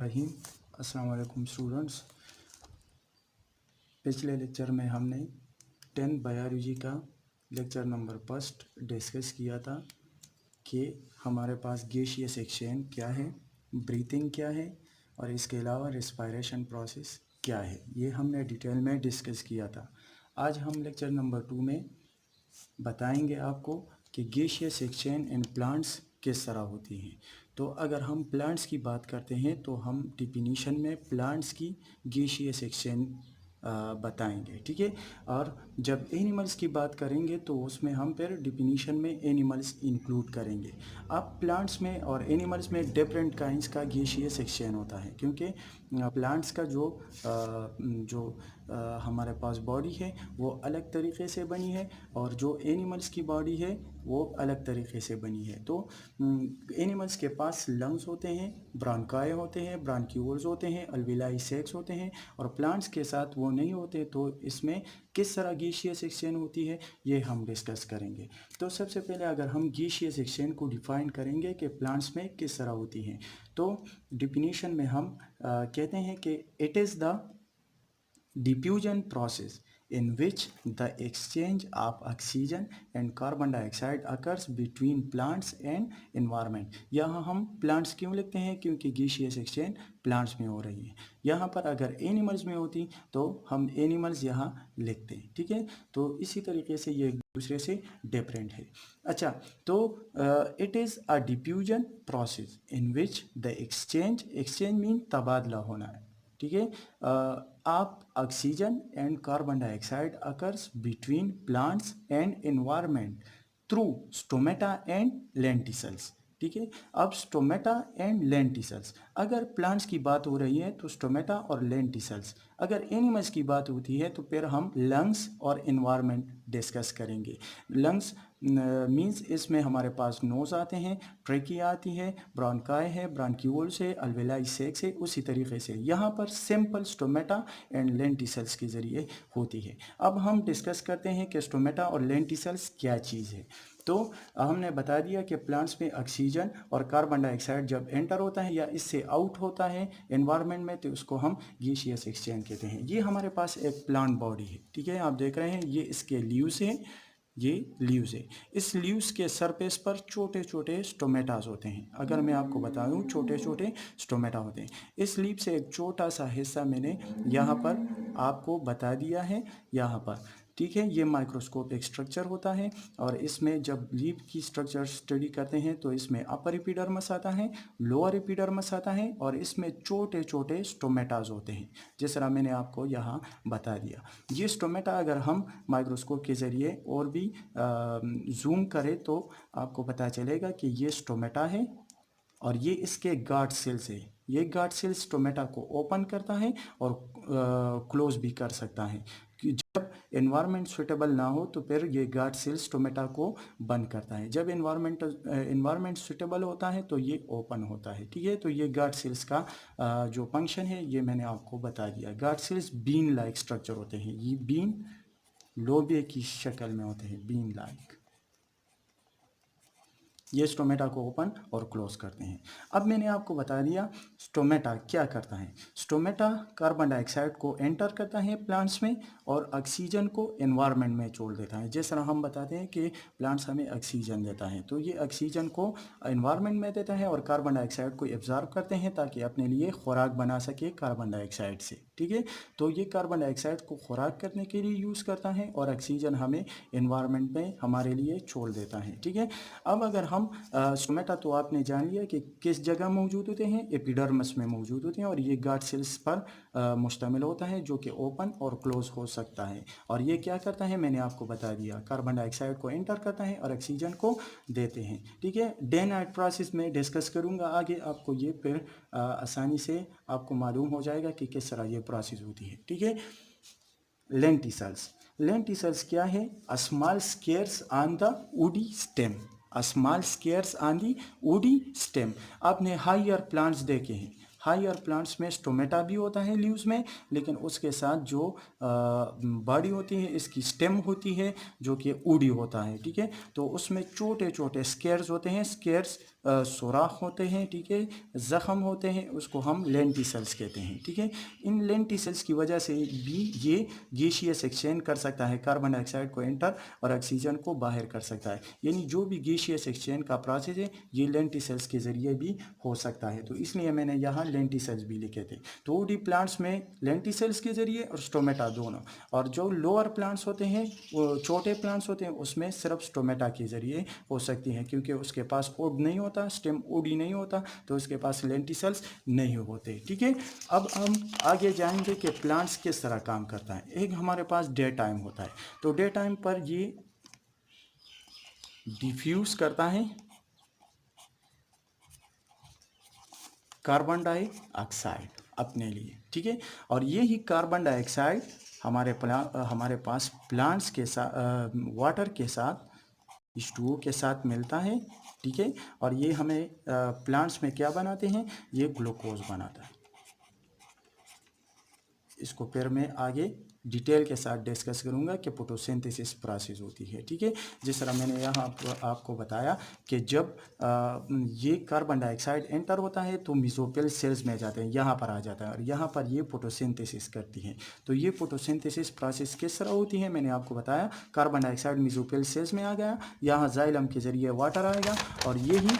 रहीम अस्सलाम वालेकुम स्टूडेंट्स। पिछले लेक्चर में हमने 10 बायोलॉजी का लेक्चर नंबर फर्स्ट डिस्कस किया था कि हमारे पास गैसियस एक्सचेंज क्या है, ब्रीथिंग क्या है और इसके अलावा रेस्पिरेशन प्रोसेस क्या है। ये हमने डिटेल में डिस्कस किया था। आज हम लेक्चर नंबर 2 में बताएंगे आपको कि गैसियस एक्सचेंज इन प्लांट्स किस तरह होती हैं। तो अगर हम प्लांट्स की बात करते हैं तो हम डिफिनीशन में प्लांट्स की गैसियस एक्सचेंज बताएंगे, ठीक है। और जब एनिमल्स की बात करेंगे तो उसमें हम फिर डिफिनीशन में एनिमल्स इंक्लूड करेंगे। अब प्लांट्स में और एनिमल्स में डिफरेंट काइंड्स का गैसियस एक्सचेंज होता है, क्योंकि प्लांट्स का जो हमारे पास बॉडी है वो अलग तरीके से बनी है और जो एनिमल्स की बॉडी है वो अलग तरीके से बनी है। तो एनिमल्स के पास लंग्स होते हैं, ब्रांकाई होते हैं, ब्रांक्यूल्स होते हैं, अल्विलाई सैक्स होते हैं, और प्लांट्स के साथ वो नहीं होते। तो इसमें किस तरह गैसियस एक्सचेंज होती है ये हम डिस्कस करेंगे। तो सबसे पहले अगर हम गैसियस एक्सचेंज को डिफाइन करेंगे कि प्लांट्स में किस तरह होती हैं, तो डिफिनीशन में हम कहते हैं कि it is the diffusion process in which the exchange of oxygen and carbon dioxide occurs between plants and environment। यहाँ हम plants क्यों लिखते हैं, क्योंकि गैसियस एक्सचेंज plants में हो रही है। यहाँ पर अगर एनिमल्स में होती तो हम एनिमल्स यहाँ लिखते हैं, ठीक है। तो इसी तरीके से ये एक दूसरे से डिफरेंट है। अच्छा, तो it is a diffusion process in which the exchange mean तबादला होना है, ठीक है। आप oxygen and carbon dioxide occurs between plants and environment through stomata and lenticels, ठीक है। अब स्टोमेटा एंड लेंटिसल्स, अगर प्लांट्स की बात हो रही है तो स्टोमेटा और लेंटिसल्स, अगर एनिमल्स की बात होती है तो फिर हम लंग्स और एनवायरनमेंट डिस्कस करेंगे। लंग्स मीन्स इसमें हमारे पास नोज आते हैं, ट्रेकिया आती है, ब्रोंकाई है, ब्रांक्यूल्स है, अल्वेलाई सैक्स है। उसी तरीके से यहाँ पर सिंपल स्टोमेटा एंड लेंटिसल्स के ज़रिए होती है। अब हम डिस्कस करते हैं कि स्टोमेटा और लेंटिसल्स क्या चीज़ है। तो हमने बता दिया कि प्लांट्स में ऑक्सीजन और कार्बन डाइऑक्साइड जब एंटर होता है या इससे आउट होता है एनवायरनमेंट में तो उसको हम गैसियस एक्सचेंज कहते हैं। ये हमारे पास एक प्लांट बॉडी है, ठीक है। आप देख रहे हैं ये इसके लीव्स हैं, ये लीव्स है। इस लीव्स के सरफेस पर छोटे छोटे स्टोमेटास होते हैं। अगर मैं आपको बता दूं छोटे छोटे स्टोमेटा होते हैं। इस लीव से एक छोटा सा हिस्सा मैंने यहाँ पर आपको बता दिया है, यहाँ पर, ठीक है। ये माइक्रोस्कोपिक स्ट्रक्चर होता है और इसमें जब लीव की स्ट्रक्चर स्टडी करते हैं तो इसमें अपर एपिडर्मिस आता है, लोअर एपिडर्मिस आता है और इसमें छोटे छोटे स्टोमेटास होते हैं, जिस तरह मैंने आपको यहाँ बता दिया। ये स्टोमेटा अगर हम माइक्रोस्कोप के ज़रिए और भी जूम करें तो आपको पता चलेगा कि ये स्टोमेटा है और ये इसके गार्ड सेल्स है। ये गार्ड सेल्स स्टोमेटा को ओपन करता है और क्लोज भी कर सकता है। जब एनवायरनमेंट सुटेबल ना हो तो फिर ये गार्ड सेल्स स्टोमेटा को बंद करता है। जब एनवायरनमेंट सुटेबल होता है तो ये ओपन होता है, ठीक है। तो ये गार्ड सेल्स का जो फंक्शन है ये मैंने आपको बता दिया। Guard cells bean like structure होते हैं, ये बीन लोबे की शक्ल में होते हैं, बीन लाइक। ये स्टोमेटा को ओपन और क्लोज करते हैं। अब मैंने आपको बता दिया स्टोमेटा क्या करता है। स्टोमेटा कार्बन डाइऑक्साइड को एंटर करता है प्लांट्स में और ऑक्सीजन को एनवायरनमेंट में छोड़ देता है। जिस तरह हम बताते हैं कि प्लांट्स हमें ऑक्सीजन देता है तो ये ऑक्सीजन को एनवायरनमेंट में देता है और कार्बन डाइऑक्साइड को एब्जॉर्ब करते हैं ताकि अपने लिए खुराक बना सके कार्बन डाइऑक्साइड से, ठीक है। तो ये कार्बन डाइऑक्साइड को खुराक करने के लिए यूज़ करता है और ऑक्सीजन हमें एनवायरनमेंट में हमारे लिए छोड़ देता है, ठीक है। अब अगर हम स्टोमेटा तो आपने जान लिया कि किस जगह मौजूद होते हैं, एपिडर्मिस में मौजूद होते हैं और ये गार्ड सेल्स पर मुश्तमिल होता है जो कि ओपन और क्लोज हो सकता है। और ये क्या करता है मैंने आपको बता दिया, कार्बन डाइऑक्साइड को एंटर करता है और ऑक्सीजन को देते हैं, ठीक है। डे नाइट प्रोसेस में डिस्कस करूँगा आगे, आपको ये फिर आसानी से आपको मालूम हो जाएगा कि किस तरह ये प्रोसेस होती है, ठीक है। लेंटिसल्स, लेंटिसल्स क्या है? A small scares on the woody stem, a small scares on the woody stem. आपने हायर प्लांट्स देखे हैं, हायर प्लांट्स में स्टोमेटा भी होता है लीव्स में, लेकिन उसके साथ जो बॉडी होती है इसकी स्टेम होती है जो कि वुडी होता है, ठीक है। तो उसमें छोटे छोटे स्केयर्स होते हैं, स्केयर्स सुराख होते हैं, ठीक है, ज़ख़म होते हैं, उसको हम लेंटिसल्स कहते हैं, ठीक है। इन लेंटिसल्स की वजह से भी ये गैसियस एक्सचेंज कर सकता है, कार्बन डाइऑक्साइड को एंटर और ऑक्सीजन को बाहर कर सकता है। यानी जो भी गैसियस एक्सचेंज का प्रोसेस है ये लेंटिसल्स के ज़रिए भी हो सकता है, तो इसलिए मैंने यहाँ लेंटिसल्स भी लिखे थे। तो ओडी प्लांट्स में लेंटिसल्स के ज़रिए और स्टोमेटा दोनों, और जो लोअर प्लांट्स होते हैं, वो छोटे प्लांट्स होते हैं, उसमें सिर्फ स्टोमेटा के ज़रिए हो सकती हैं, क्योंकि उसके पास ओड नहीं होता, स्टेम ओडी नहीं होता, तो उसके पास लेंटिसल्स नहीं होते, ठीक है। अब हम आगे जाएंगे कि प्लांट्स किस तरह काम करता है। एक हमारे पास डे टाइम होता है, तो डे टाइम पर ये डिफ्यूज करता है कार्बन डाइऑक्साइड अपने लिए, ठीक है। और ये ही कार्बन डाइऑक्साइड हमारे पास प्लांट्स के साथ वाटर के साथ H2O के साथ मिलता है, ठीक है। और ये हमें प्लांट्स में क्या बनाते हैं, ये ग्लूकोज बनाता है। इसको फिर मैं आगे डिटेल के साथ डिस्कस करूंगा कि फोटोसिंथेसिस प्रोसेस होती है, ठीक है। जिस तरह मैंने यहाँ आपको बताया कि जब ये कार्बन डाइऑक्साइड एंटर होता है तो मेसोफिल सेल्स में जाते हैं, यहाँ पर आ जाता है, और यहाँ पर ये फोटोसिंथेसिस करती है। तो ये फोटोसिंथेसिस प्रोसेस किस तरह होती है, मैंने आपको बताया। कार्बन डाइऑक्साइड मेसोफिल सेल्स में आ गया, यहाँ जाइलम के जरिए वाटर आएगा, और यही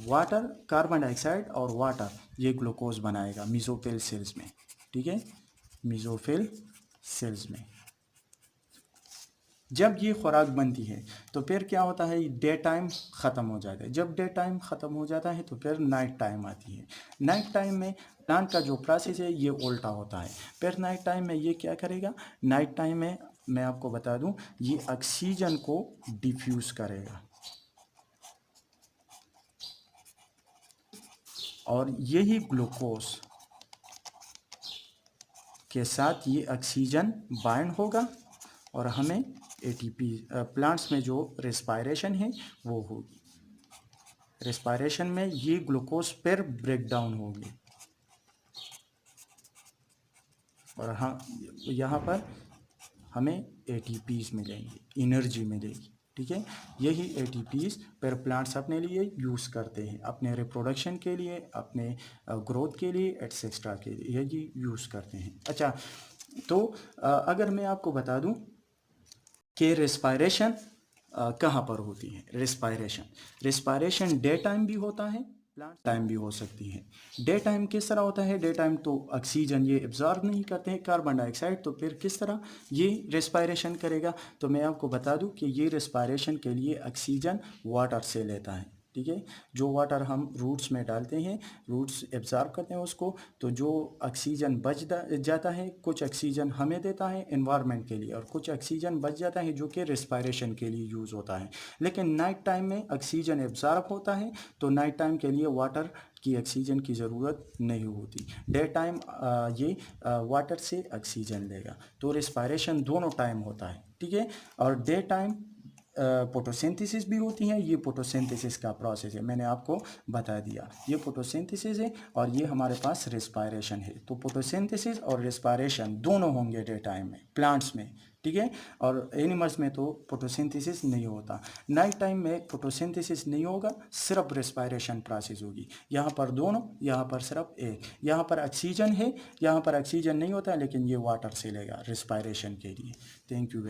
वाटर, कार्बन डाइऑक्साइड और वाटर ये ग्लूकोज बनाएगा मेसोफिल सेल्स में, ठीक है, मेसोफिल सेल्स में। जब ये खुराक बनती है तो फिर क्या होता है, डे टाइम ख़त्म हो जाता है। जब डे टाइम ख़त्म हो जाता है तो फिर नाइट टाइम आती है। नाइट टाइम में प्लांट का जो प्रोसेस है ये उल्टा होता है। फिर नाइट टाइम में ये क्या करेगा, नाइट टाइम में मैं आपको बता दूं, ये ऑक्सीजन को डिफ्यूज़ करेगा, और यही ग्लूकोज के साथ ये ऑक्सीजन बाइंड होगा, और हमें एटीपी, प्लांट्स में जो रेस्पायरेशन है वो होगी। रेस्पायरेशन में ये ग्लूकोज पर ब्रेक डाउन होगी, और हाँ, यहाँ पर हमें एटीपीज मिलेंगे, एनर्जी मिलेगी, ठीक है। यही एटीपीज पर प्लांट्स अपने लिए यूज़ करते हैं, अपने रिप्रोडक्शन के लिए, अपने ग्रोथ के लिए, एटसेट्रा के लिए यही यूज़ करते हैं। अच्छा, तो अगर मैं आपको बता दूं कि रेस्पायरेशन कहाँ पर होती है। रेस्पायरेशन डे टाइम भी होता है, प्लांट टाइम भी हो सकती है। डे टाइम किस तरह होता है, डे टाइम तो ऑक्सीजन ये एब्जॉर्ब नहीं करते हैं कार्बन डाइऑक्साइड, तो फिर किस तरह ये रेस्पायरेशन करेगा। तो मैं आपको बता दूं कि ये रेस्पायरेशन के लिए ऑक्सीजन वाटर से लेता है, ठीक है। जो वाटर हम रूट्स में डालते हैं, रूट्स एब्जॉर्ब करते हैं उसको, तो जो ऑक्सीजन बच जाता है, कुछ ऑक्सीजन हमें देता है एनवायरनमेंट के लिए, और कुछ ऑक्सीजन बच जाता है जो कि रेस्पायरेशन के लिए यूज़ होता है। लेकिन नाइट टाइम में ऑक्सीजन एब्जॉर्ब होता है, तो नाइट टाइम के लिए वाटर की ऑक्सीजन की ज़रूरत नहीं होती। डे टाइम ये वाटर से ऑक्सीजन लेगा, तो रेस्पायरेशन दोनों टाइम होता है, ठीक है। और डे टाइम फोटोसिंथेसिस भी होती है। ये फोटोसिंथेसिस का प्रोसेस है, मैंने आपको बता दिया, ये फोटोसिंथेसिस है, और ये हमारे पास रेस्पायरेशन है। तो फोटोसिंथेसिस और रेस्पायरेशन दोनों होंगे डे टाइम में प्लांट्स में, ठीक है। और एनिमल्स में तो फोटोसिंथेसिस नहीं होता। नाइट टाइम में फोटोसिंथेसिस नहीं होगा, सिर्फ रेस्पायरेशन प्रोसेस होगी। यहाँ पर दोनों, यहाँ पर सिर्फ एक, यहाँ पर ऑक्सीजन है, यहाँ पर ऑक्सीजन नहीं होता, लेकिन ये वाटर से लेगा रेस्पायरेशन के लिए। Thank you.